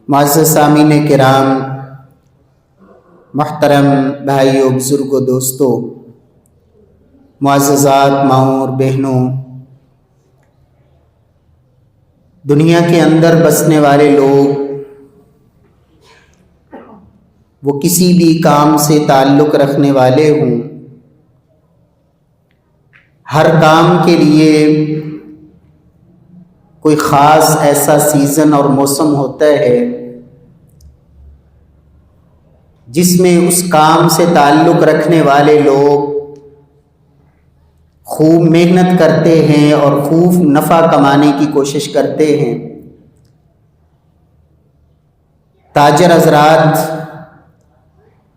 معزز سامعین کرام، محترم بھائیوں، بزرگوں، دوستوں، معززات ماؤں اور بہنوں، دنیا کے اندر بسنے والے لوگ وہ کسی بھی کام سے تعلق رکھنے والے ہوں، ہر کام کے لیے کوئی خاص ایسا سیزن اور موسم ہوتا ہے جس میں اس کام سے تعلق رکھنے والے لوگ خوب محنت کرتے ہیں اور خوب نفع کمانے کی کوشش کرتے ہیں۔ تاجر حضرات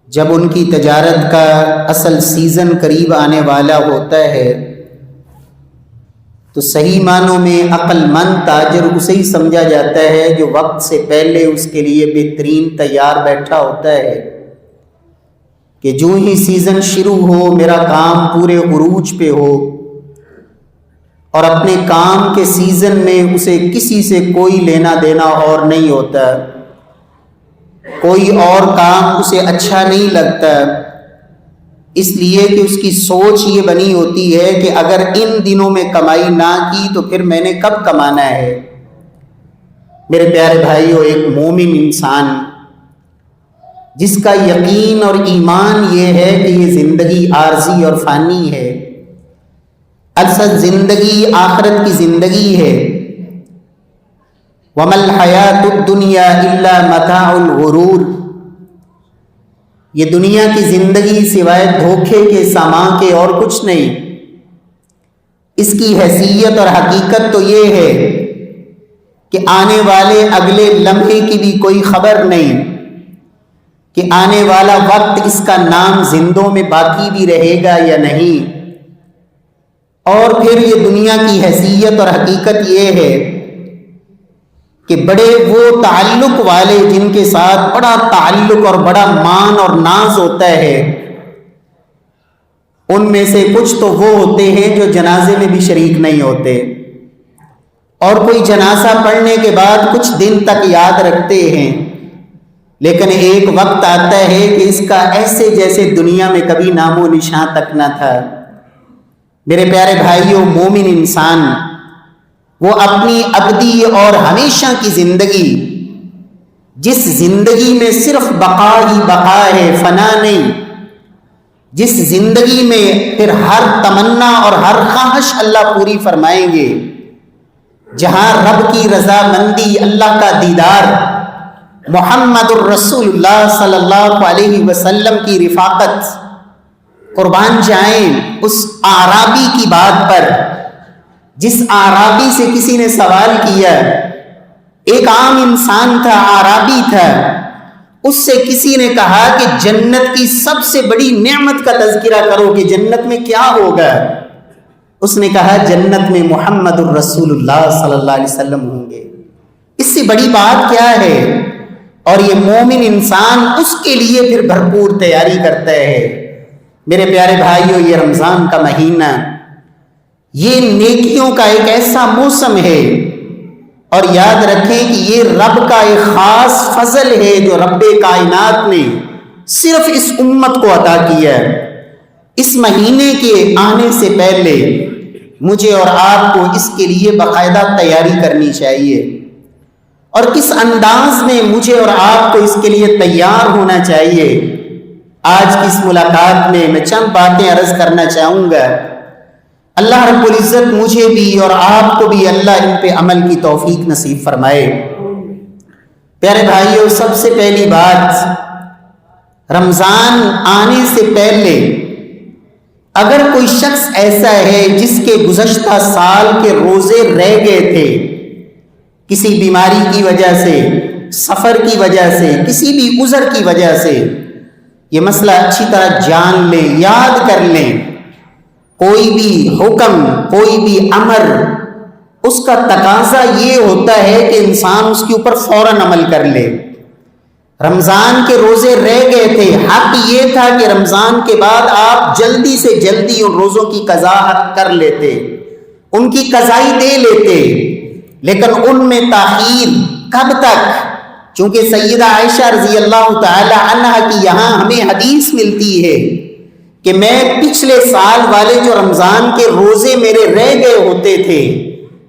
جب ان کی تجارت کا اصل سیزن قریب آنے والا ہوتا ہے تو صحیح معنوں میں عقل مند تاجر اسے ہی سمجھا جاتا ہے جو وقت سے پہلے اس کے لیے بہترین تیار بیٹھا ہوتا ہے کہ جو ہی سیزن شروع ہو میرا کام پورے عروج پہ ہو، اور اپنے کام کے سیزن میں اسے کسی سے کوئی لینا دینا اور نہیں ہوتا، کوئی اور کام اسے اچھا نہیں لگتا، اس لیے کہ اس کی سوچ یہ بنی ہوتی ہے کہ اگر ان دنوں میں کمائی نہ کی تو پھر میں نے کب کمانا ہے۔ میرے پیارے بھائیوں، ایک مومن انسان جس کا یقین اور ایمان یہ ہے کہ یہ زندگی عارضی اور فانی ہے، اصل زندگی آخرت کی زندگی ہے، وَمَا الْحَيَاةُ الدُّنْيَا إِلَّا مَتَاعُ الْغُرُورِ، یہ دنیا کی زندگی سوائے دھوکے کے سامان کے اور کچھ نہیں۔ اس کی حیثیت اور حقیقت تو یہ ہے کہ آنے والے اگلے لمحے کی بھی کوئی خبر نہیں کہ آنے والا وقت اس کا نام زندوں میں باقی بھی رہے گا یا نہیں۔ اور پھر یہ دنیا کی حیثیت اور حقیقت یہ ہے کہ بڑے وہ تعلق والے جن کے ساتھ بڑا تعلق اور بڑا مان اور ناز ہوتا ہے، ان میں سے کچھ تو وہ ہوتے ہیں جو جنازے میں بھی شریک نہیں ہوتے، اور کوئی جنازہ پڑھنے کے بعد کچھ دن تک یاد رکھتے ہیں، لیکن ایک وقت آتا ہے کہ اس کا ایسے جیسے دنیا میں کبھی نام و نشان تک نہ تھا۔ میرے پیارے بھائیوں، مومن انسان وہ اپنی ابدی اور ہمیشہ کی زندگی، جس زندگی میں صرف بقا ہی بقا ہے، فنا نہیں، جس زندگی میں پھر ہر تمنا اور ہر خواہش اللہ پوری فرمائیں گے، جہاں رب کی رضامندی، اللہ کا دیدار، محمد الرسول اللہ صلی اللہ علیہ وسلم کی رفاقت، قربان جائیں اس اعرابی کی بات پر جس اعرابی سے کسی نے سوال کیا، ایک عام انسان تھا، اعرابی تھا، اس سے کسی نے کہا کہ جنت کی سب سے بڑی نعمت کا تذکرہ کرو کہ جنت میں کیا ہوگا۔ اس نے کہا جنت میں محمد الرسول اللہ صلی اللہ علیہ وسلم ہوں گے، اس سے بڑی بات کیا ہے؟ اور یہ مومن انسان اس کے لیے پھر بھرپور تیاری کرتا ہے۔ میرے پیارے بھائیوں، یہ رمضان کا مہینہ یہ نیکیوں کا ایک ایسا موسم ہے، اور یاد رکھیں کہ یہ رب کا ایک خاص فضل ہے جو رب کائنات نے صرف اس امت کو عطا کیا ہے۔ اس مہینے کے آنے سے پہلے مجھے اور آپ کو اس کے لیے باقاعدہ تیاری کرنی چاہیے، اور کس انداز میں مجھے اور آپ کو اس کے لیے تیار ہونا چاہیے۔ آج کی اس ملاقات میں میں چند باتیں عرض کرنا چاہوں گا۔ اللہ رب العزت مجھے بھی اور آپ کو بھی اللہ ان پہ عمل کی توفیق نصیب فرمائے۔ پیارے بھائیوں، سب سے پہلی بات، رمضان آنے سے پہلے اگر کوئی شخص ایسا ہے جس کے گزشتہ سال کے روزے رہ گئے تھے، کسی بیماری کی وجہ سے، سفر کی وجہ سے، کسی بھی عذر کی وجہ سے، یہ مسئلہ اچھی طرح جان لیں، یاد کر لیں، کوئی بھی حکم، کوئی بھی امر، اس کا تقاضا یہ ہوتا ہے کہ انسان اس کے اوپر فوراً عمل کر لے۔ رمضان کے روزے رہ گئے تھے، حق یہ تھا کہ رمضان کے بعد آپ جلدی سے جلدی ان روزوں کی قضا کر لیتے، ان کی قضائی دے لیتے، لیکن ان میں تاخیر کب تک؟ چونکہ سیدہ عائشہ رضی اللہ تعالی عنہا کی یہاں ہمیں حدیث ملتی ہے کہ میں پچھلے سال والے جو رمضان کے روزے میرے رہ گئے ہوتے تھے،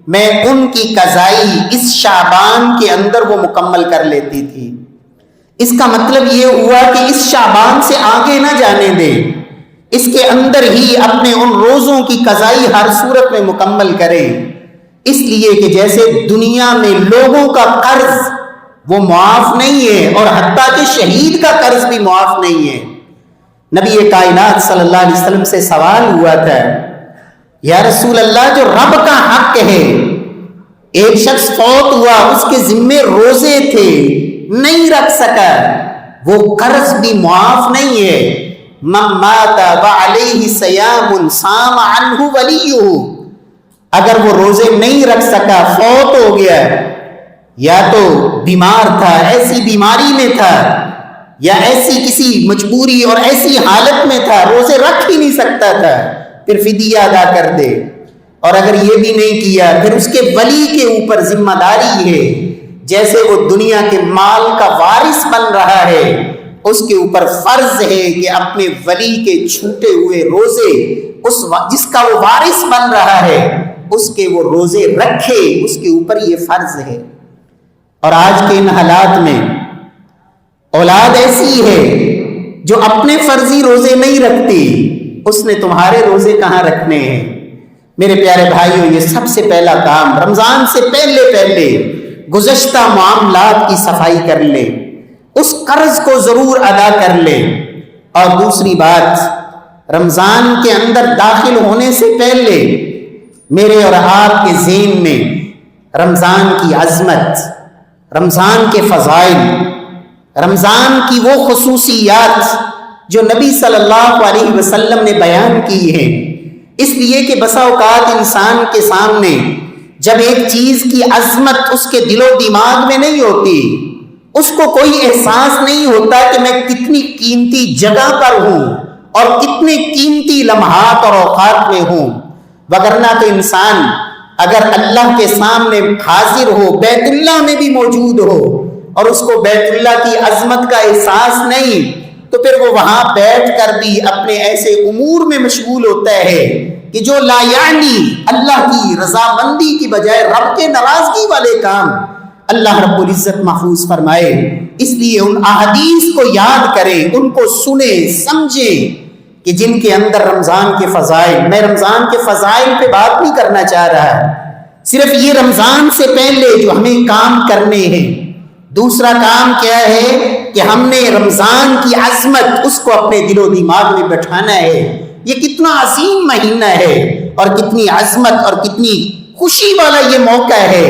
میں ان کی قضائی اس شعبان کے اندر وہ مکمل کر لیتی تھی۔ اس کا مطلب یہ ہوا کہ اس شعبان سے آگے نہ جانے دے، اس کے اندر ہی اپنے ان روزوں کی قضائی ہر صورت میں مکمل کرے، اس لیے کہ جیسے دنیا میں لوگوں کا قرض وہ معاف نہیں ہے، اور حتیٰ کہ شہید کا قرض بھی معاف نہیں ہے۔ نبی کائنات صلی اللہ علیہ وسلم سے سوال ہوا تھا، یا رسول اللہ، جو رب کا حق ہے، ایک شخص فوت ہوا، اس کے ذمے روزے تھے، نہیں رکھ سکا، وہ قرض بھی معاف نہیں ہے۔ من مات وعلیہ صیام صام عنہ ولیہ، اگر وہ روزے نہیں رکھ سکا، فوت ہو گیا، یا تو بیمار تھا، ایسی بیماری میں تھا، یا ایسی کسی مجبوری اور ایسی حالت میں تھا، روزے رکھ ہی نہیں سکتا تھا، پھر فدیہ ادا کر دے۔ اور اگر یہ بھی نہیں کیا، پھر اس کے ولی کے اوپر ذمہ داری ہے، جیسے وہ دنیا کے مال کا وارث بن رہا ہے، اس کے اوپر فرض ہے کہ اپنے ولی کے چھوٹے ہوئے روزے، جس کا وہ وارث بن رہا ہے، اس کے وہ روزے رکھے، اس کے اوپر یہ فرض ہے۔ اور آج کے ان حالات میں اولاد ایسی ہے جو اپنے فرضی روزے نہیں رکھتی، اس نے تمہارے روزے کہاں رکھنے ہیں؟ میرے پیارے بھائیوں، یہ سب سے پہلا کام، رمضان سے پہلے گزشتہ معاملات کی صفائی کر لے، اس قرض کو ضرور ادا کر لے۔ اور دوسری بات، رمضان کے اندر داخل ہونے سے پہلے میرے اور آپ کے ذہن میں رمضان کی عظمت، رمضان کے فضائل، رمضان کی وہ خصوصیات جو نبی صلی اللہ علیہ وسلم نے بیان کی ہیں، اس لیے کہ بسا اوقات انسان کے سامنے جب ایک چیز کی عظمت اس کے دل و دماغ میں نہیں ہوتی، اس کو کوئی احساس نہیں ہوتا کہ میں کتنی قیمتی جگہ پر ہوں اور کتنے قیمتی لمحات اور اوقات میں ہوں۔ وگرنہ تو انسان اگر اللہ کے سامنے حاضر ہو، بیت اللہ میں بھی موجود ہو، اور اس کو بیت اللہ کی عظمت کا احساس نہیں، تو پھر وہ وہاں بیٹھ کر بھی اپنے ایسے امور میں مشغول ہوتا ہے کہ جو لا یعنی اللہ کی رضامندی کی بجائے رب کے ناراضگی والے کام اللہ رب العزت محفوظ فرمائے۔ اس لیے ان احادیث کو یاد کریں، ان کو سنیں، سمجھیں کہ جن کے اندر رمضان کے فضائل، میں رمضان کے فضائل پہ بات نہیں کرنا چاہ رہا، صرف یہ رمضان سے پہلے جو ہمیں کام کرنے ہیں۔ دوسرا کام کیا ہے کہ ہم نے رمضان کی عظمت اس کو اپنے دل و دماغ میں بٹھانا ہے، یہ کتنا عظیم مہینہ ہے اور کتنی عظمت اور کتنی خوشی والا یہ موقع ہے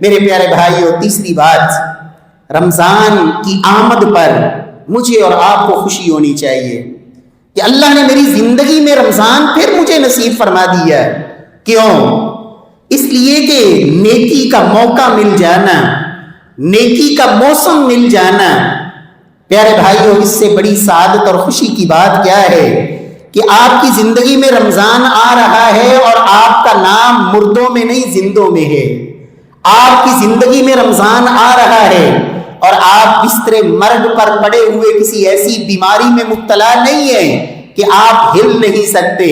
میرے پیارے بھائیو۔ تیسری بات، رمضان کی آمد پر مجھے اور آپ کو خوشی ہونی چاہیے کہ اللہ نے میری زندگی میں رمضان پھر مجھے نصیب فرما دیا۔ کیوں؟ اس لیے کہ نیکی کا موقع مل جانا، نیکی کا موسم مل جانا۔ پیارے بھائیوں، اس سے بڑی سعادت اور خوشی کی بات کیا ہے کہ آپ کی زندگی میں رمضان آ رہا ہے اور آپ کا نام مردوں میں نہیں، زندوں میں ہے۔ آپ کی زندگی میں رمضان آ رہا ہے اور آپ بستر مرگ پر پڑے ہوئے کسی ایسی بیماری میں مبتلا نہیں ہیں کہ آپ ہل نہیں سکتے،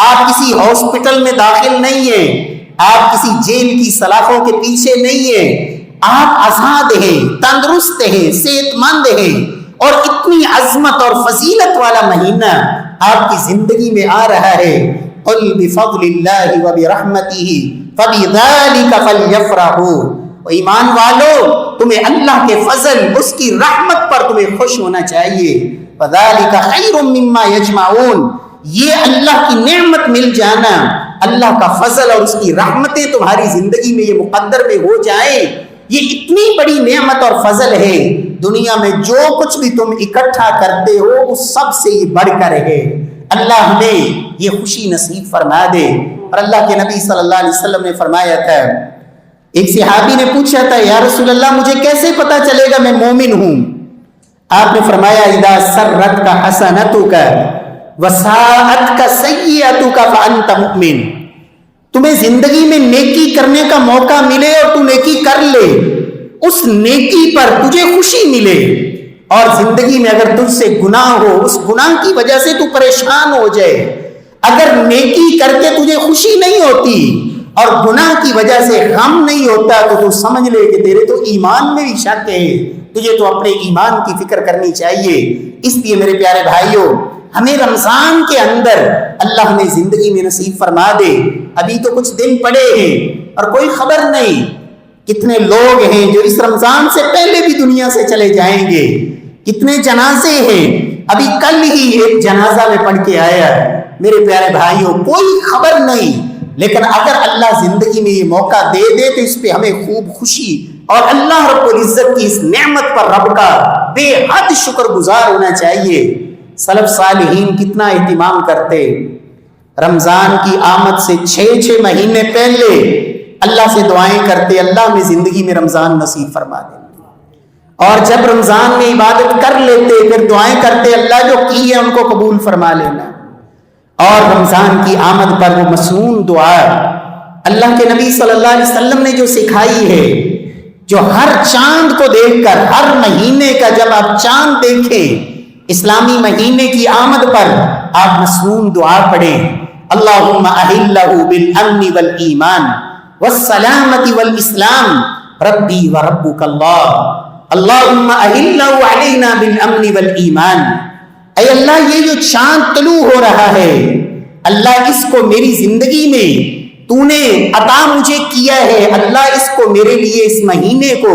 آپ کسی ہاسپٹل میں داخل نہیں ہیں، آپ کسی جیل کی سلاخوں کے پیچھے نہیں ہیں، آپ آزاد ہیں، تندرست ہیں، صحت مند ہیں، اور اتنی عظمت اور فضیلت والا مہینہ آپ کی زندگی میں آ رہا ہے۔ قل بفضل اللہ وبرحمتہ فبذلک فلیفرحوا۔ ایمان والو، تمہیں اللہ کے فضل، اس کی رحمت پر تمہیں خوش ہونا چاہیے۔ فذلک خیر مما یجمعون، یہ اللہ کی نعمت مل جانا، اللہ کا فضل اور اس کی رحمتیں تمہاری زندگی میں یہ مقدر میں ہو جائیں، یہ اتنی بڑی نعمت اور فضل ہے۔ دنیا میں جو کچھ بھی تم اکٹھا کرتے ہو اس سب سے یہ بڑھ کر ہے۔ اللہ ہمیں یہ خوشی نصیب فرما دے۔ اور اللہ کے نبی صلی اللہ علیہ وسلم نے فرمایا تھا، ایک صحابی نے پوچھا تھا، یا رسول اللہ مجھے کیسے پتا چلے گا میں مومن ہوں؟ آپ نے فرمایا، اذا سرتک حسنتک وساءتک سیئتک فانت مؤمن۔ تمہیں زندگی میں نیکی کرنے کا موقع ملے اور تو نیکی کر لے، اس نیکی پر تجھے خوشی ملے، اور زندگی میں اگر تجھ سے گناہ ہو، اس گناہ کی وجہ سے تو پریشان ہو جائے۔ اگر نیکی کر کے تجھے خوشی نہیں ہوتی اور گناہ کی وجہ سے غم نہیں ہوتا تو تو سمجھ لے کہ تیرے تو ایمان میں بھی شک ہے، تجھے تو اپنے ایمان کی فکر کرنی چاہیے۔ اس لیے میرے پیارے بھائیوں، ہمیں رمضان کے اندر اللہ ہمیں زندگی میں نصیب فرما دے۔ ابھی تو کچھ دن پڑے ہیں اور کوئی خبر نہیں کتنے لوگ ہیں جو اس رمضان سے پہلے بھی دنیا سے چلے جائیں گے، کتنے جنازے ہیں۔ ابھی کل ہی ایک جنازہ میں پڑھ کے آیا۔ میرے پیارے بھائیوں، کوئی خبر نہیں، لیکن اگر اللہ زندگی میں یہ موقع دے دے تو اس پہ ہمیں خوب خوشی اور اللہ رب العزت کی اس نعمت پر رب کا بے حد شکر گزار ہونا چاہیے۔ سلف صالحین کتنا اہتمام کرتے، رمضان کی آمد سے 6 مہینے پہلے اللہ سے دعائیں کرتے، اللہ میں زندگی میں رمضان نصیب فرما دے، اور جب رمضان میں عبادت کر لیتے پھر دعائیں کرتے، اللہ جو کی ہے ان کو قبول فرما لینا۔ اور رمضان کی آمد پر وہ مسنون دعا اللہ کے نبی صلی اللہ علیہ وسلم نے جو سکھائی ہے، جو ہر چاند کو دیکھ کر، ہر مہینے کا جب آپ چاند دیکھیں اسلامی مہینے کی آمد پر، آپ مسنون دعا پڑھیں، اللہم احلہ بالامن والایمان والسلامت والاسلام ربی وربک اللہ، اللہم احلہ علینا بالامن والایمان۔ اے اللہ، یہ جو چاند طلوع ہو رہا ہے، اللہ اس کو میری زندگی میں تو نے عطا مجھے کیا ہے، اللہ اس کو میرے لیے اس مہینے کو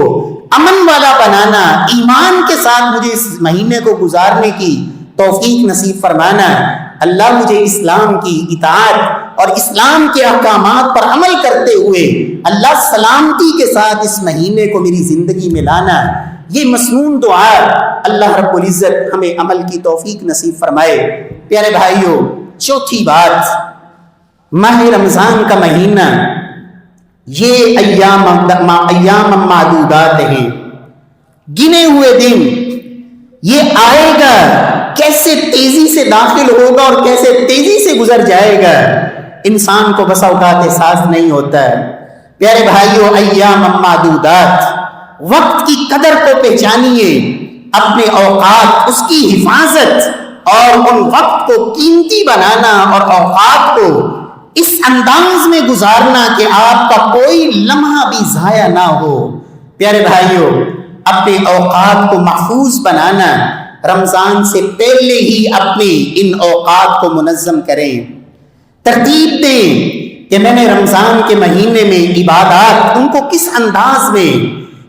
امن والا بنانا، ایمان کے ساتھ مجھے اس مہینے کو گزارنے کی توفیق نصیب فرمانا۔ اللہ مجھے اسلام کی اطاعت اور اسلام کے احکامات پر عمل کرتے ہوئے اللہ سلامتی کے ساتھ اس مہینے کو میری زندگی میں لانا۔ یہ مسنون دعا اللہ رب العزت ہمیں عمل کی توفیق نصیب فرمائے۔ پیارے بھائیوں، چوتھی بات، ماہ رمضان کا مہینہ یہ ایام معدودات ہیں، گنے ہوئے دن، یہ آئے گا، کیسے تیزی سے داخل ہوگا اور کیسے تیزی سے گزر جائے گا، انسان کو بسا اوقات احساس نہیں ہوتا ہے۔ پیارے بھائیوں، ایام معدودات، وقت کی قدر کو پہچانیے، اپنے اوقات، اس کی حفاظت اور ان وقت کو قیمتی بنانا اور اوقات کو اس انداز میں گزارنا کہ آپ کا کوئی لمحہ بھی ضائع نہ ہو۔ پیارے بھائیوں، اپنے اوقات کو محفوظ بنانا، رمضان سے پہلے ہی اپنے ان اوقات کو منظم کریں، ترتیب دیں کہ میں نے رمضان کے مہینے میں عبادات ان کو کس انداز میں،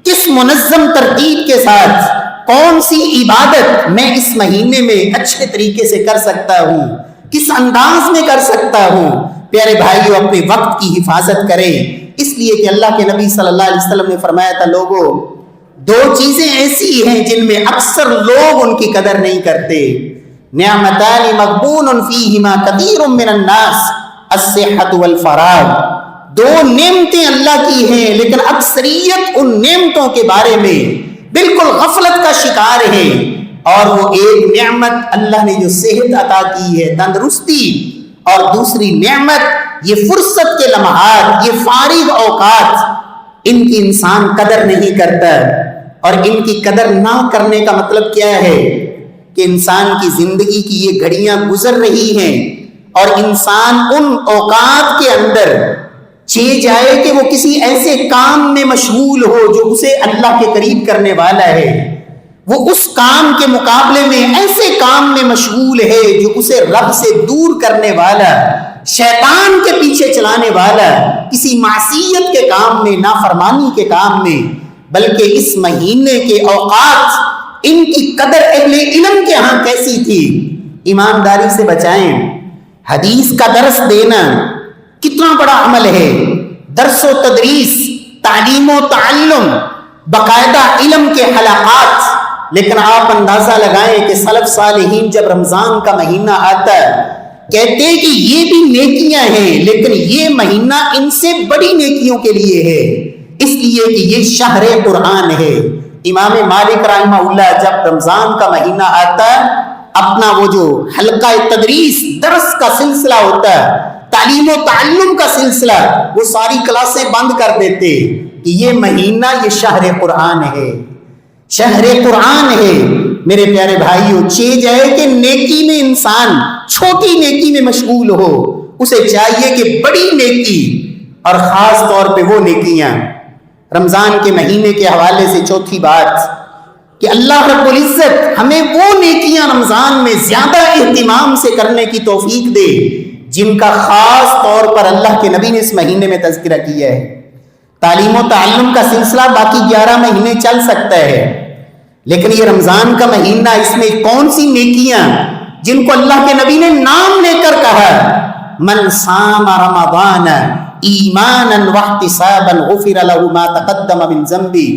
کس منظم ترتیب کے ساتھ، کون سی عبادت میں اس مہینے میں اچھے طریقے سے کر سکتا ہوں، کس انداز میں کر سکتا ہوں۔ پیارے بھائیوں، اپنے وقت کی حفاظت کریں، اس لیے کہ اللہ کے نبی صلی اللہ علیہ وسلم نے فرمایا تھا، لوگوں، 2 چیزیں ایسی ہیں جن میں اکثر لوگ ان کی قدر نہیں کرتے، نعمتان مغبون فیہما کثیر من الناس الصحۃ والفراغ، 2 نعمتیں اللہ کی ہیں لیکن اکثریت ان نعمتوں کے بارے میں بالکل غفلت کا شکار ہے، اور وہ ایک نعمت اللہ نے جو صحت عطا کی ہے، تندرستی، اور دوسری نعمت یہ فرصت کے لمحات، یہ فارغ اوقات، ان کی انسان قدر نہیں کرتا۔ اور ان کی قدر نہ کرنے کا مطلب کیا ہے کہ انسان کی زندگی کی یہ گھڑیاں گزر رہی ہیں اور انسان ان اوقات کے اندر چلے جائے کہ وہ کسی ایسے کام میں مشغول ہو جو اسے اللہ کے قریب کرنے والا ہے، وہ اس کام کے مقابلے میں ایسے کام میں مشغول ہے جو اسے رب سے دور کرنے والا، شیطان کے پیچھے چلانے والا، کسی معصیت کے کام میں، نافرمانی کے کام میں۔ بلکہ اس مہینے کے اوقات، ان کی قدر اہل علم کے ہاں کیسی تھی، ایمانداری سے بچائیں۔ حدیث کا درس دینا کتنا بڑا عمل ہے، درس و تدریس، تعلیم و تعلم، باقاعدہ علم کے حلقات، لیکن آپ اندازہ لگائیں کہ سلف صالحین جب رمضان کا مہینہ آتا ہے کہتے کہ یہ بھی نیکیاں ہیں لیکن یہ مہینہ ان سے بڑی نیکیوں کے لیے ہے، اس لیے کہ یہ شہر قرآن ہے۔ امام مالک رحمہ اللہ جب رمضان کا مہینہ آتا ہے، اپنا وہ جو حلقہ تدریس، درس کا سلسلہ ہوتا ہے، تعلیم و تعلم کا سلسلہ، وہ ساری کلاسیں بند کر دیتے، کہ یہ مہینہ یہ شہر قرآن ہے، شہر قرآن ہے۔ میرے پیارے بھائیوں، چیز ہے کہ نیکی میں انسان چھوٹی نیکی میں مشغول ہو، اسے چاہیے کہ بڑی نیکی اور خاص طور پہ وہ نیکیاں۔ رمضان کے مہینے کے حوالے سے چوتھی بات کہ اللہ رب العزت ہمیں وہ نیکیاں رمضان میں زیادہ اہتمام سے کرنے کی توفیق دے جن کا خاص طور پر اللہ کے نبی نے اس مہینے میں تذکرہ کیا ہے۔ تعلیم و تعلم کا سلسلہ باقی 11 مہینے چل سکتا ہے، لیکن یہ رمضان کا مہینہ، اس میں کون سی نیکیاں جن کو اللہ کے نبی نے نام لے کر کہا، من صام رمضان ایمانا واحتسابا غفر له ما تقدم من ذنبی۔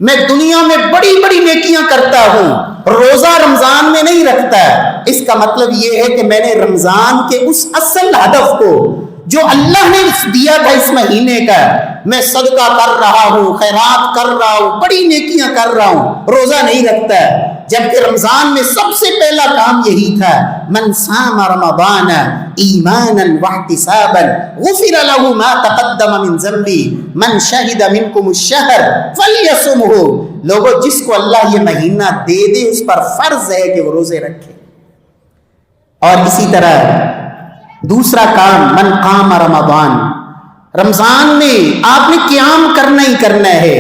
میں دنیا میں بڑی بڑی نیکیاں کرتا ہوں، روزہ رمضان میں نہیں رکھتا۔ اس کا مطلب یہ ہے کہ میں نے رمضان کے اس اصل ہدف کو جو اللہ نے دیا تھا اس مہینے کا، میں صدقہ کر رہا ہوں، خیرات کر رہا ہوں، بڑی نیکیاں کر رہا ہوں، روزہ نہیں رکھتا، جبکہ رمضان میں سب سے پہلا کام یہی تھا، من صام رمضان ایمانا واحتسابا غفر له ما تقدم من ذنبی من شہد منکم الشہر فلیصمہ۔ لوگوں، جس کو اللہ یہ مہینہ دے دے اس پر فرض ہے کہ وہ روزے رکھے۔ اور اسی طرح دوسرا کام، من قام رمضان، رمضان میں آپ نے قیام کرنا ہی کرنا ہے۔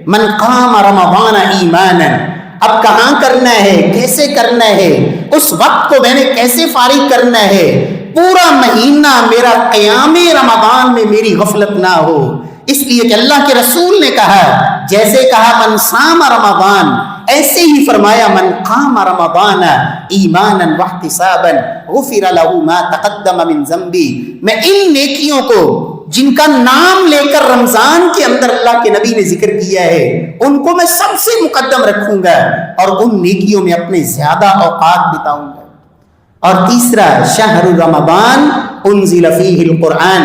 من قام رمضان ایمانا، اب کہاں کرنا ہے، کیسے کرنا ہے، اس وقت کو میں نے کیسے فارغ کرنا ہے، پورا مہینہ میرا قیام رمضان میں میری غفلت نہ ہو۔ اس لیے کہ اللہ کے رسول نے کہا، جیسے کہا من صام رمضان، ایسے ہی فرمایا من قام رمضان ایمانا واحتسابا غفر له ما تقدم من ذنبی۔ میں ان نیکیوں کو جن کا نام لے کر رمضان کے اندر اللہ کے نبی نے ذکر کیا ہے، ان کو میں سب سے مقدم رکھوں گا اور ان نیکیوں میں اپنے زیادہ اوقات بتاؤں گا۔ اور تیسرا، شہر رمضان انزل فیہ القرآن،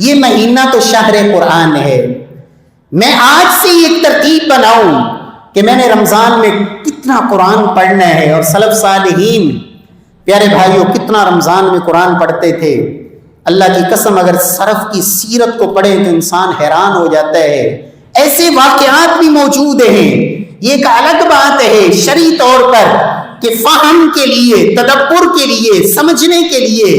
یہ مہینہ تو شہر قرآن ہے۔ میں آج سے ایک ترتیب بناؤں کہ میں نے رمضان میں کتنا قرآن پڑھنا ہے۔ اور سلف صالحین، پیارے بھائیوں، کتنا رمضان میں قرآن پڑھتے تھے۔ اللہ کی قسم، اگر سلف کی سیرت کو پڑھیں تو انسان حیران ہو جاتا ہے۔ ایسے واقعات بھی موجود ہیں۔ یہ ایک الگ بات ہے شرعی طور پر کہ فہم کے لیے، تدبر کے لیے، سمجھنے کے لیے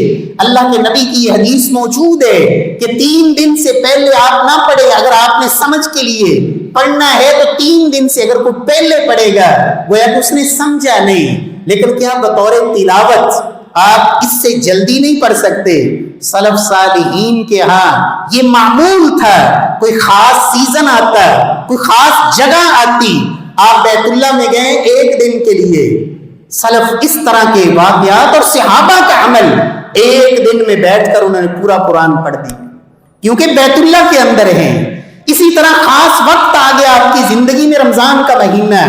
اللہ کے نبی کی یہ حدیث موجود ہے کہ 3 دن سے پہلے آپ نہ پڑھے۔ اگر آپ نے سمجھ کے لیے پڑھنا ہے تو 3 دن سے اگر کوئی پہلے پڑھے گا گویا کہ اس نے سمجھا نہیں، لیکن کیا بطور تلاوت آپ اس سے جلدی نہیں پڑھ سکتے۔ سلف صالحین کے ہاں یہ معمول تھا، کوئی خاص سیزن آتا، کوئی خاص جگہ آتی، آپ بیت اللہ میں گئے 1 دن کے لیے، سلف اس طرح کے واقعات اور صحابہ کا عمل 1 دن میں بیٹھ کر انہوں نے پورا قرآن پڑھ دیا، کیونکہ بیت اللہ کے اندر ہیں۔ اسی طرح خاص وقت آ گیا آپ کی زندگی میں رمضان کا مہینہ۔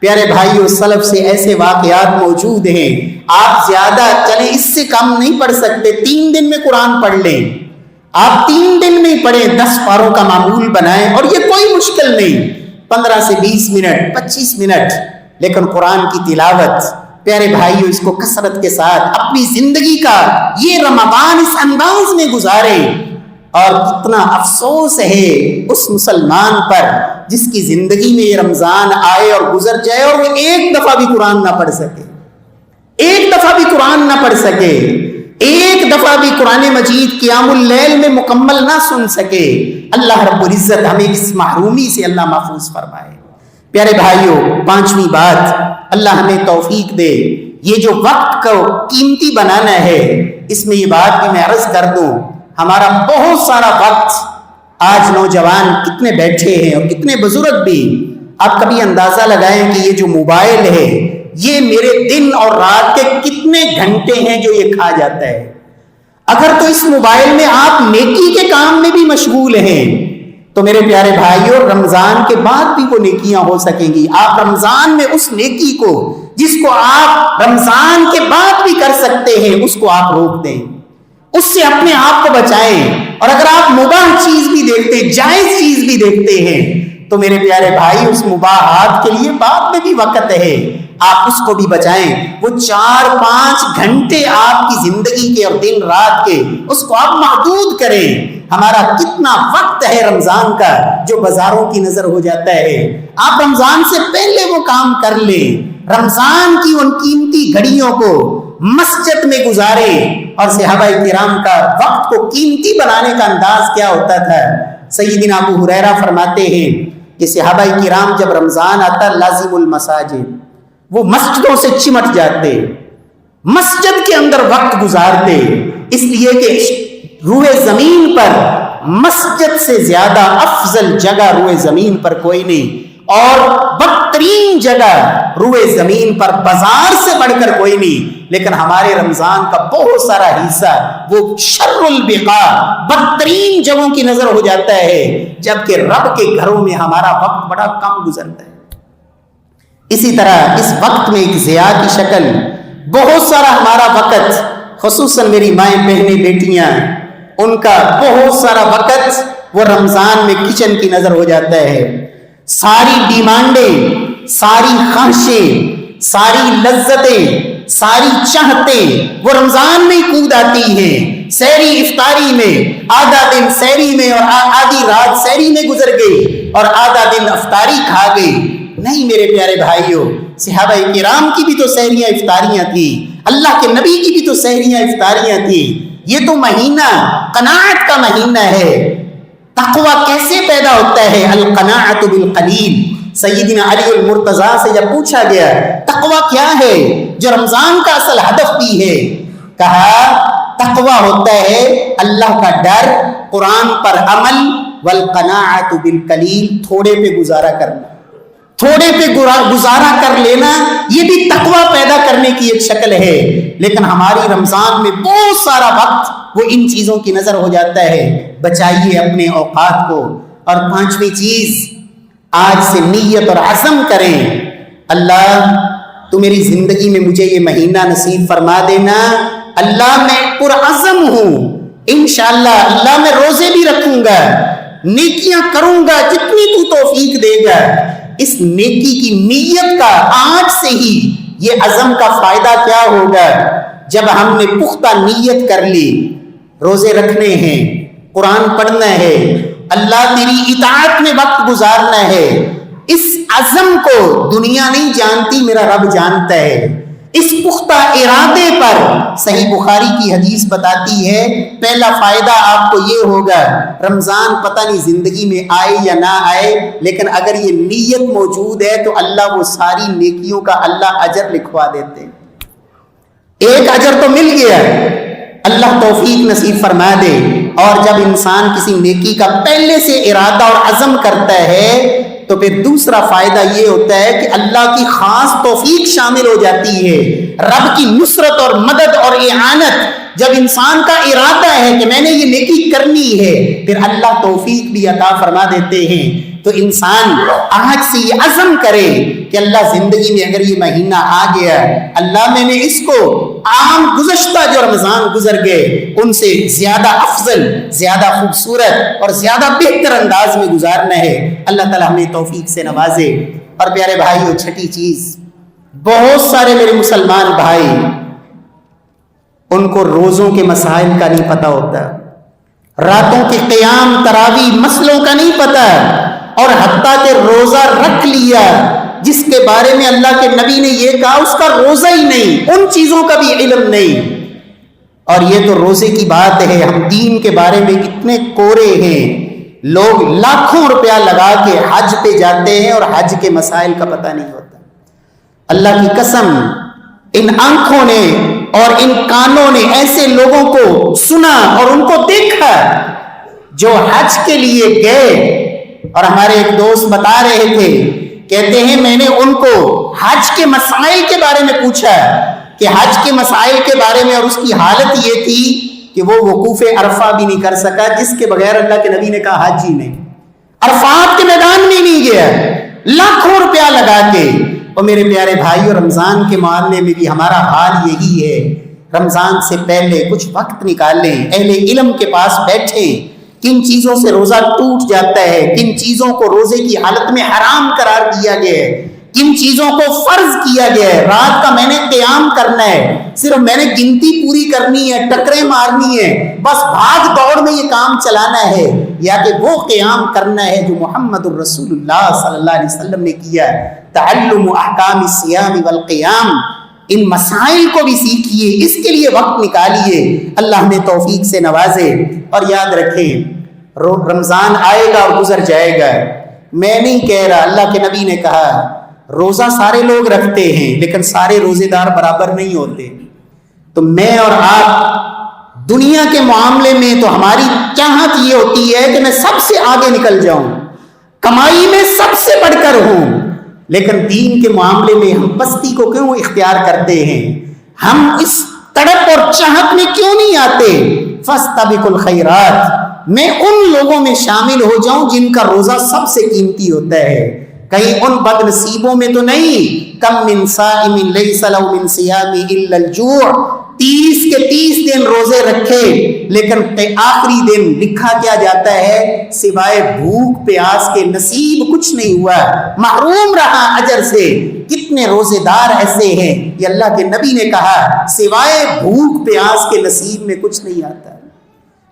پیارے بھائیوں، سلف سے ایسے واقعات موجود ہیں، آپ زیادہ چلیں اس سے کم نہیں پڑھ سکتے، 3 دن میں قرآن پڑھ لیں۔ آپ 3 دن میں پڑھیں، 10 پاروں کا معمول بنائیں، اور یہ کوئی مشکل نہیں، 15 سے 20 منٹ، 25 منٹ، لیکن قرآن کی تلاوت، پیارے بھائیوں، اس کو کثرت کے ساتھ اپنی زندگی کا یہ رمضان اس انداز میں گزاریں۔ اور کتنا افسوس ہے اس مسلمان پر جس کی زندگی میں یہ رمضان آئے اور گزر جائے اور وہ 1 دفعہ بھی قرآن نہ پڑھ سکے، 1 دفعہ بھی قرآن نہ پڑھ سکے، 1 دفعہ بھی قرآن مجید قیام اللیل میں مکمل نہ سن سکے۔ اللہ رب العزت ہمیں اس محرومی سے اللہ محفوظ فرمائے۔ پیارے بھائیوں، 5ویں بات، اللہ ہمیں توفیق دے، یہ جو وقت کو قیمتی بنانا ہے، اس میں یہ بات بھی میں عرض کر دوں، ہمارا بہت سارا وقت آج نوجوان کتنے بیٹھے ہیں اور کتنے بزرگ بھی، آپ کبھی اندازہ لگائیں کہ یہ جو موبائل ہے یہ میرے دن اور رات کے کتنے گھنٹے ہیں جو یہ کھا جاتا ہے۔ اگر تو اس موبائل میں آپ نیکی کے کام میں بھی مشغول ہیں تو میرے پیارے بھائیوں، رمضان کے بعد بھی وہ نیکیاں ہو سکیں گی۔ آپ رمضان میں اس نیکی کو جس کو آپ رمضان کے بعد بھی کر سکتے ہیں اس کو آپ روک دیں، اس سے اپنے آپ کو بچائیں۔ اور اگر آپ مباح چیز بھی دیکھتے، جائز چیز بھی دیکھتے ہیں تو میرے پیارے بھائی اس مباحات کے لیے بعد میں بھی وقت ہے، آپ اس کو بھی بچائیں۔ وہ 4-5 گھنٹے آپ کی زندگی کے اور دن رات کے، اس کو آپ محدود کریں۔ ہمارا کتنا وقت ہے رمضان کا جو بازاروں کی نظر ہو جاتا ہے۔ آپ رمضان سے پہلے وہ کام کر لیں، رمضان کی ان قیمتی گھڑیوں کو مسجد میں گزارے۔ اور صحابہ کرام کا وقت کو قیمتی بنانے کا انداز کیا ہوتا تھا؟ سیدنا ابو ہریرہ فرماتے ہیں کہ صحابہ کرام جب رمضان آتا لازم المساجد، وہ مسجدوں سے چمٹ جاتے، مسجد کے اندر وقت گزارتے، اس لیے کہ روئے زمین پر مسجد سے زیادہ افضل جگہ روئے زمین پر کوئی نہیں، اور بدترین جگہ روئے زمین پر بازار سے بڑھ کر کوئی نہیں۔ لیکن ہمارے رمضان کا بہت سارا حصہ وہ شر البقاع، بدترین جگہوں کی نظر ہو جاتا ہے، جبکہ رب کے گھروں میں ہمارا وقت بڑا کم گزرتا ہے۔ اسی طرح اس وقت میں ایک ضیاع کی شکل، بہت سارا ہمارا وقت، خصوصاً میری مائیں بہنیں بیٹیاں، ان کا بہت سارا وقت وہ رمضان میں کچن کی نظر ہو جاتا ہے۔ ساری ڈیمانڈیں، ساری خواہشیں، ساری لذتیں، ساری چاہتیں وہ رمضان میں کود آتی ہیں۔ سحری افطاری میں آدھا دن سحری میں اور آدھی رات سحری میں گزر گئی اور آدھا دن افطاری کھا گئی۔ نہیں میرے پیارے بھائیوں، صحابہ کرام کی بھی تو سحریاں افطاریاں تھیں، اللہ کے نبی کی بھی تو سحریاں افطاریاں تھیں۔ یہ تو مہینہ قناعت کا مہینہ ہے۔ تقوی کیسے پیدا ہوتا ہے؟ القناعت بالقلیل۔ سیدنا علی المرتضیٰ سے جب پوچھا گیا تقوی کیا ہے جو رمضان کا اصل ہدف بھی ہے، کہا تقوی ہوتا ہے اللہ کا ڈر، قرآن پر عمل، والقناعت بالقلیل، تھوڑے پہ گزارا کرنا، تھوڑے پہ گزارا کر لینا، یہ بھی تقوی پیدا کرنے کی ایک شکل ہے۔ لیکن ہماری رمضان میں بہت سارا وقت وہ ان چیزوں کی نظر ہو جاتا ہے۔ بچائیے اپنے اوقات کو۔ اور 5ویں چیز، آج سے نیت اور عزم کریں، اللہ تو میری زندگی میں مجھے یہ مہینہ نصیب فرما دینا، اللہ میں پرعزم ہوں، انشاءاللہ اللہ میں روزے بھی رکھوں گا، نیکیاں کروں گا جتنی تو توفیق دے گا۔ اس نیکی کی نیت کا آج سے ہی یہ عزم کا فائدہ کیا ہوگا؟ جب ہم نے پختہ نیت کر لی، روزے رکھنے ہیں، قرآن پڑھنا ہے، اللہ تیری اطاعت میں وقت گزارنا ہے، اس عزم کو دنیا نہیں جانتی، میرا رب جانتا ہے۔ اس پختہ ارادے پر صحیح بخاری کی حدیث بتاتی ہے، پہلا فائدہ آپ کو یہ ہوگا، رمضان پتہ نہیں زندگی میں آئے یا نہ آئے، لیکن اگر یہ نیت موجود ہے تو اللہ وہ ساری نیکیوں کا اللہ اجر لکھوا دیتے ہیں۔ ایک اجر تو مل گیا، اللہ توفیق نصیب فرما دے۔ اور جب انسان کسی نیکی کا پہلے سے ارادہ اور عزم کرتا ہے تو پھر دوسرا فائدہ یہ ہوتا ہے کہ اللہ کی خاص توفیق شامل ہو جاتی ہے، رب کی نصرت اور مدد اور اعانت۔ جب انسان کا ارادہ ہے کہ میں نے یہ نیکی کرنی ہے، پھر اللہ توفیق بھی عطا فرما دیتے ہیں۔ تو انسان آج سے یہ عزم کرے کہ اللہ زندگی میں اگر یہ مہینہ آ گیا، اللہ میں نے اس کو عام گزشتہ جو رمضان گزر گئے ان سے زیادہ افضل، زیادہ خوبصورت اور زیادہ بہتر انداز میں گزارنا ہے۔ اللہ تعالیٰ ہمیں توفیق سے نوازے۔ اور پیارے بھائیو، چھٹی چیز، بہت سارے میرے مسلمان بھائی، ان کو روزوں کے مسائل کا نہیں پتہ ہوتا، راتوں کے قیام تراویح مسئلوں کا نہیں پتہ، اور حتیٰ کہ روزہ رکھ لیا جس کے بارے میں اللہ کے نبی نے یہ کہا اس کا روزہ ہی نہیں، ان چیزوں کا بھی علم نہیں۔ اور یہ تو روزے کی بات ہے، ہم دین کے بارے میں اتنے کورے ہیں، لوگ لاکھوں روپیہ لگا کے حج پہ جاتے ہیں اور حج کے مسائل کا پتہ نہیں ہوتا۔ اللہ کی قسم، ان آنکھوں نے اور ان کانوں نے ایسے لوگوں کو سنا اور ان کو دیکھا جو حج کے لیے گئے، اور ہمارے ایک دوست بتا رہے تھے، کہتے ہیں میں نے ان کو حج کے مسائل کے بارے میں پوچھا کہ حج کے مسائل کے بارے میں، اور اس کی حالت یہ تھی کہ وہ وقوف عرفہ بھی نہیں کر سکا، جس کے بغیر اللہ کے نبی نے کہا حج ہی نہیں، عرفات کے میدان میں نہیں گیا، لاکھوں روپیہ لگا کے۔ اور میرے پیارے بھائیو، رمضان کے معاملے میں بھی ہمارا حال یہی ہے۔ رمضان سے پہلے کچھ وقت نکالیں، اہل علم کے پاس بیٹھیں، کن چیزوں سے روزہ ٹوٹ جاتا ہے، کن چیزوں کو روزے کی حالت میں حرام قرار دیا گیا ہے، کن چیزوں کو فرض کیا گیا ہے۔ رات کا میں نے قیام کرنا ہے، صرف میں نے گنتی پوری کرنی ہے، ٹکریں مارنی ہے، بس بھاگ دوڑ میں یہ کام چلانا ہے، یا کہ وہ قیام کرنا ہے جو محمد الرسول اللہ صلی اللہ علیہ وسلم نے کیا ہے۔ تعلم احکام الصیام والقیام، ان مسائل کو بھی سیکھیے، اس کے لیے وقت نکالیے، اللہ ہمیں توفیق سے نوازے۔ اور یاد رکھیں رمضان آئے گا اور گزر جائے گا، میں نہیں کہہ رہا، اللہ کے نبی نے کہا روزہ سارے لوگ رکھتے ہیں لیکن سارے روزے دار برابر نہیں ہوتے۔ تو میں اور آپ دنیا کے معاملے میں تو ہماری چاہت یہ ہوتی ہے کہ میں سب سے آگے نکل جاؤں، کمائی میں سب سے بڑھ کر ہوں، لیکن دین کے معاملے میں ہم پستی کو کیوں اختیار کرتے ہیں؟ ہم اس تڑپ اور چاہت میں کیوں نہیں آتے؟ فاستبقوا الخیرات، میں ان لوگوں میں شامل ہو جاؤں جن کا روزہ سب سے قیمتی ہوتا ہے، کہیں ان بد نصیبوں میں تو نہیں۔ کم من صائم لیس لہ من صیام الا الجوع، 30 کے 30 دن روزے رکھے لیکن آخری دن لکھا کیا جاتا ہے سوائے بھوک پیاس کے نصیب کچھ نہیں ہوا، محروم رہا اجر سے۔ کتنے روزے دار ایسے ہیں، یہ اللہ کے نبی نے کہا سوائے بھوک پیاس کے نصیب میں کچھ نہیں آتا۔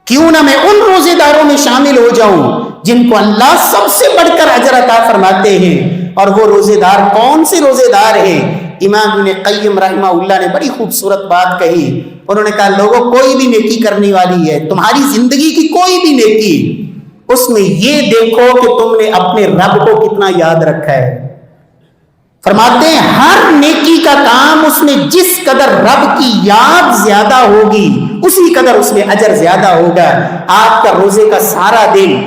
کیوں نہ میں ان روزے داروں میں شامل ہو جاؤں جن کو اللہ سب سے بڑھ کر اجر عطا فرماتے ہیں۔ اور وہ روزے دار کون سے روزے دار ہیں؟ امام ابن قیم رحمہ اللہ نے بڑی خوبصورت بات کہی، انہوں نے کہا لوگوں کوئی بھی نیکی کرنے والی ہے، تمہاری زندگی کی کوئی بھی نیکی، اس میں یہ دیکھو کہ تم نے اپنے رب کو کتنا یاد رکھا ہے۔ فرماتے ہیں ہر نیکی کا کام اس میں جس قدر رب کی یاد زیادہ ہوگی اسی قدر اس میں اجر زیادہ ہوگا۔ آپ کا روزے کا سارا دن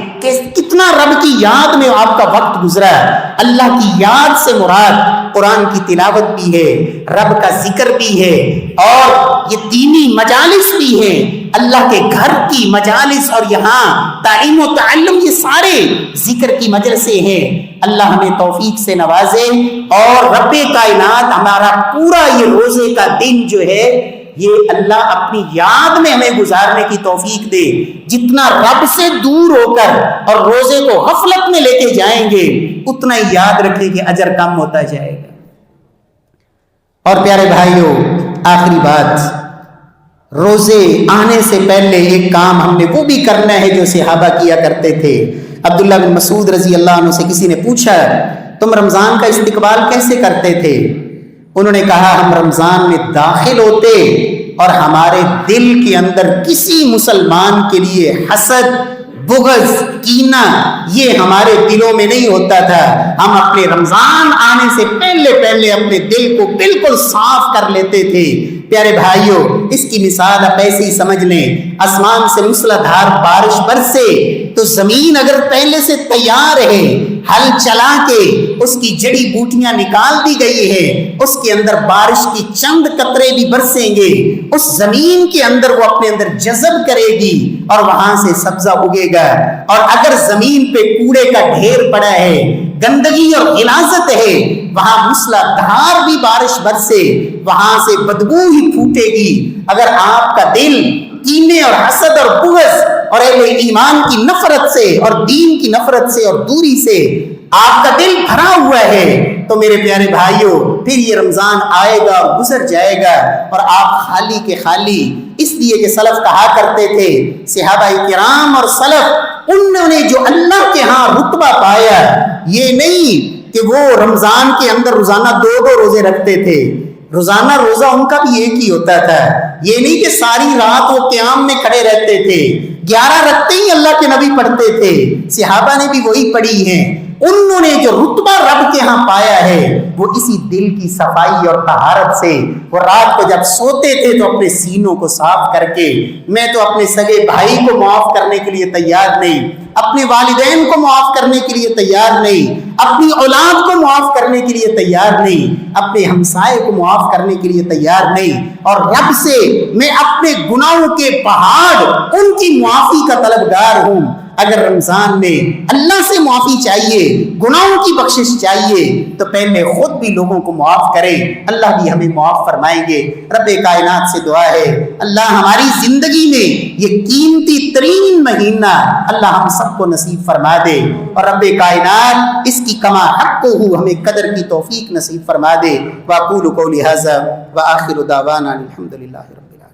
کتنا رب کی یاد میں آپ کا وقت گزرا ہے۔ اللہ کی یاد سے مراد قرآن کی تلاوت بھی ہے، رب کا ذکر بھی ہے، اور یہ دینی مجالس بھی ہے، اللہ کے گھر کی مجالس، اور یہاں تعلیم و تعلم، یہ سارے ذکر کی مجلسیں ہیں۔ اللہ ہمیں توفیق سے نوازے اور رب کائنات ہمارا پورا یہ روزے کا دن جو ہے یہ اللہ اپنی یاد میں ہمیں گزارنے کی توفیق دے۔ جتنا رب سے دور ہو کر اور روزے کو غفلت میں لے کے جائیں گے اتنا ہی یاد رکھیں کہ اجر کم ہوتا جائے گا۔ اور پیارے بھائیوں، آخری بات، روزے آنے سے پہلے ایک کام ہم نے وہ بھی کرنا ہے جو صحابہ کیا کرتے تھے۔ عبداللہ بن مسعود رضی اللہ عنہ سے کسی نے پوچھا تم رمضان کا استقبال کیسے کرتے تھے؟ انہوں نے کہا ہم رمضان میں داخل ہوتے اور ہمارے دل کے اندر کسی مسلمان کے لیے حسد، بغض، کینہ یہ ہمارے دلوں میں نہیں ہوتا تھا۔ ہم اپنے رمضان آنے سے پہلے اپنے دل کو بالکل صاف کر لیتے تھے۔ پیارے بھائیوں، اس کی مثال آپ ایسے ہی سمجھ لیں، آسمان سے موسلادھار بارش برسے تو زمین اگر پہلے سے تیار ہے، ہل چلا کے اس کی جڑی بوٹیاں نکال دی گئی ہے، اس کے اندر بارش کی چند قطرے بھی برسیں گے، اس زمین کے اندر وہ اپنے اندر جذب کرے گی اور وہاں سے سبزہ اگے گا۔ اور اگر زمین پہ کوڑے کا ڈھیر پڑا ہے، گندگی اور غلاظت ہے، وہاں موسلادھار بھی بارش برسے وہاں سے بدبو ہی پھوٹے گی۔ اگر آپ کا دل کینے اور حسد اور بغض اور اہل ایمان کی نفرت سے اور دین کی نفرت سے اور دوری سے آپ کا دل بھرا ہوا ہے تو میرے پیارے بھائیوں پھر یہ رمضان آئے گا اور گزر جائے گا اور آپ خالی کے خالی۔ اس لیے کہ سلف کہا کرتے تھے، صحابہ کرام اور سلف، انہوں نے جو اللہ کے ہاں رتبہ پایا یہ نہیں کہ وہ رمضان کے اندر روزانہ 2 روزے رکھتے تھے، روزانہ روزہ ان کا بھی ایک ہی ہوتا تھا۔ یہ نہیں کہ ساری رات وہ قیام میں کھڑے رہتے تھے، 11 رکعتیں ہی اللہ کے نبی پڑھتے تھے، صحابہ نے بھی وہی پڑھی ہیں۔ انہوں نے جو رتبہ رب کے ہاں پایا ہے وہ اسی دل کی صفائی اور طہارت سے۔ وہ رات کو جب سوتے تھے تو اپنے سینوں کو صاف کر کے، میں تو اپنے سگے بھائی کو معاف کرنے کے لیے تیار نہیں، اپنے والدین کو معاف کرنے کے لیے تیار نہیں، اپنی اولاد کو معاف کرنے کے لیے تیار نہیں، اپنے ہمسائے کو معاف کرنے کے لیے تیار نہیں، اور رب سے میں اپنے گناہوں کے پہاڑ ان کی معافی کا طلبگار ہوں۔ اگر رمضان میں اللہ سے معافی چاہیے، گناہوں کی بخشش چاہیے، تو پہلے خود بھی لوگوں کو معاف کریں، اللہ بھی ہمیں معاف فرمائیں گے۔ رب کائنات سے دعا ہے اللہ ہماری زندگی میں یہ قیمتی ترین مہینہ اللہ ہم سب کو نصیب فرما دے، اور رب کائنات اس کی کما حق ہو ہمیں قدر کی توفیق نصیب فرما دے۔ واقول قولی ھذا وآخر دعوانا الحمد للہ۔